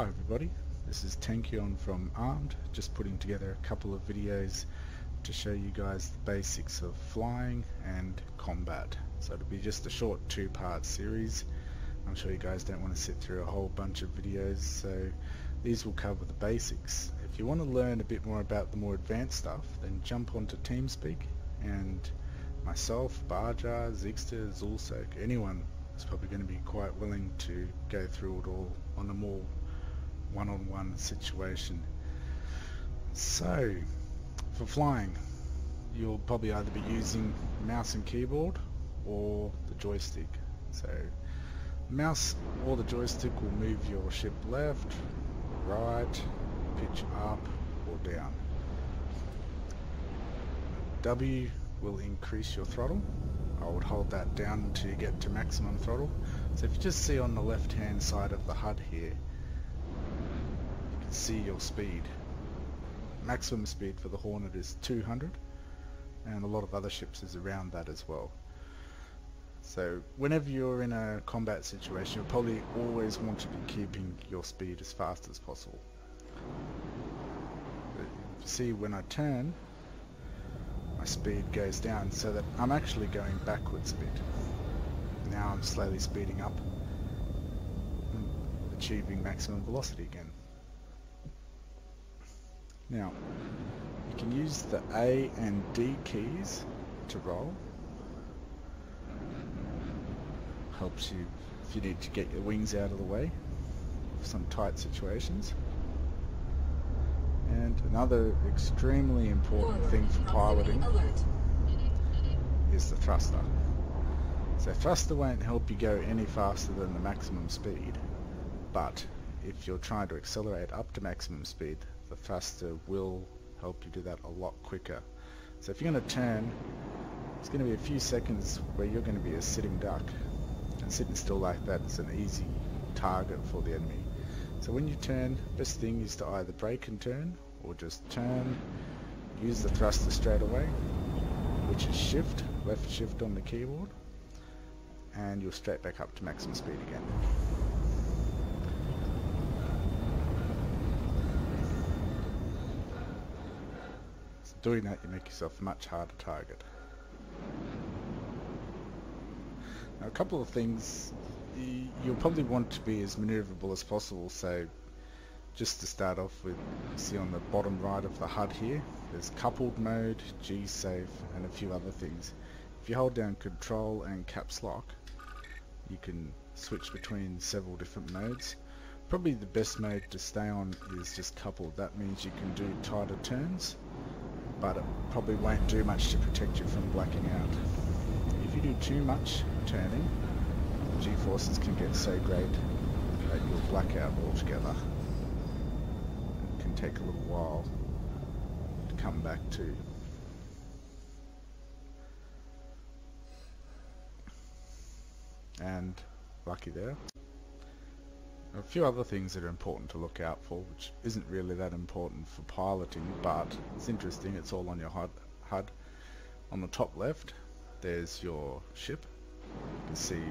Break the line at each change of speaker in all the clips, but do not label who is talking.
Hi everybody, this is Tankion from ARMD, just putting together a couple of videos to show you guys the basics of flying and combat. So it'll be just a short two-part series. I'm sure you guys don't want to sit through a whole bunch of videos, so these will cover the basics. If you want to learn a bit more about the more advanced stuff, then jump onto TeamSpeak, and myself, Barjar, Zigster, Zulsoak, anyone is probably going to be quite willing to go through it all on a more one-on-one situation. So for flying, you'll probably either be using mouse and keyboard or the joystick. So the mouse or the joystick will move your ship left, right, pitch up or down. W will increase your throttle. I would hold that down until you get to maximum throttle. So if you just see on the left hand side of the HUD here, you can see your speed. Maximum speed for the Hornet is 200, and a lot of other ships is around that as well. So whenever you're in a combat situation, you'll probably always want to be keeping your speed as fast as possible. But you see when I turn, my speed goes down, so that I'm actually going backwards a bit. Now I'm slowly speeding up and achieving maximum velocity again. Now you can use the A and D keys to roll. Helps you if you need to get your wings out of the way for some tight situations. And another extremely important thing for piloting is the thruster. So thruster won't help you go any faster than the maximum speed, but if you're trying to accelerate up to maximum speed, the thruster will help you do that a lot quicker. So if you're going to turn, it's going to be a few seconds where you're going to be a sitting duck, and sitting still like that is an easy target for the enemy. So when you turn, best thing is to either brake and turn, or just turn, use the thruster straight away, which is shift, left shift on the keyboard, and you're straight back up to maximum speed again. So doing that, you make yourself a much harder target. Now, a couple of things, you'll probably want to be as maneuverable as possible. So just to start off with, you see on the bottom right of the HUD here, there's coupled mode, G-safe, and a few other things. If you hold down control and caps lock, you can switch between several different modes. Probably the best mode to stay on is just coupled. That means you can do tighter turns, but it probably won't do much to protect you from blacking out. If you do too much turning, G-forces can get so great that you'll black out altogether. It can take a little while to come back to. And lucky there. A few other things that are important to look out for, which isn't really that important for piloting, but it's interesting. It's all on your HUD. On the top left, there's your ship. You can see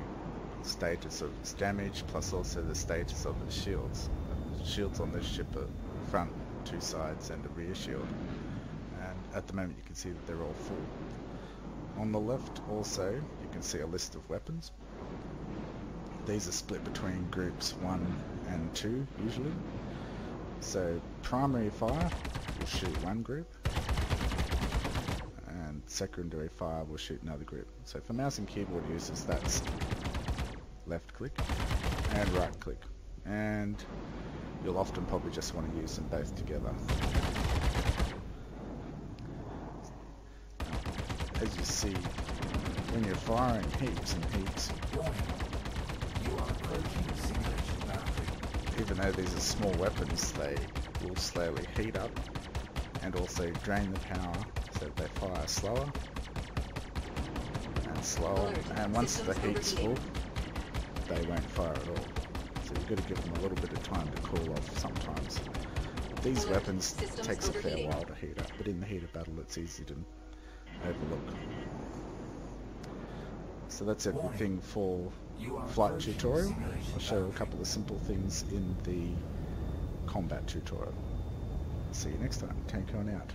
the status of its damage, plus also the status of its shields. The shields on this ship are front, two sides, and a rear shield. And at the moment you can see that they're all full. On the left also, you can see a list of weapons. These are split between groups 1 and 2 usually. So primary fire will shoot one group, and secondary fire will shoot another group. So for mouse and keyboard users, that's left click and right click, and you'll often probably just want to use them both together. As you see, when you're firing heaps and heaps, even though these are small weapons, they will slowly heat up and also drain the power, so they fire slower and slower, and once the heat's full, they won't fire at all. So you've got to give them a little bit of time to cool off sometimes. These weapons takes a fair while to heat up, but in the heat of battle it's easy to overlook. So that's everything for flight tutorial. I'll show you a couple of simple things in the combat tutorial. See you next time. Tank on out.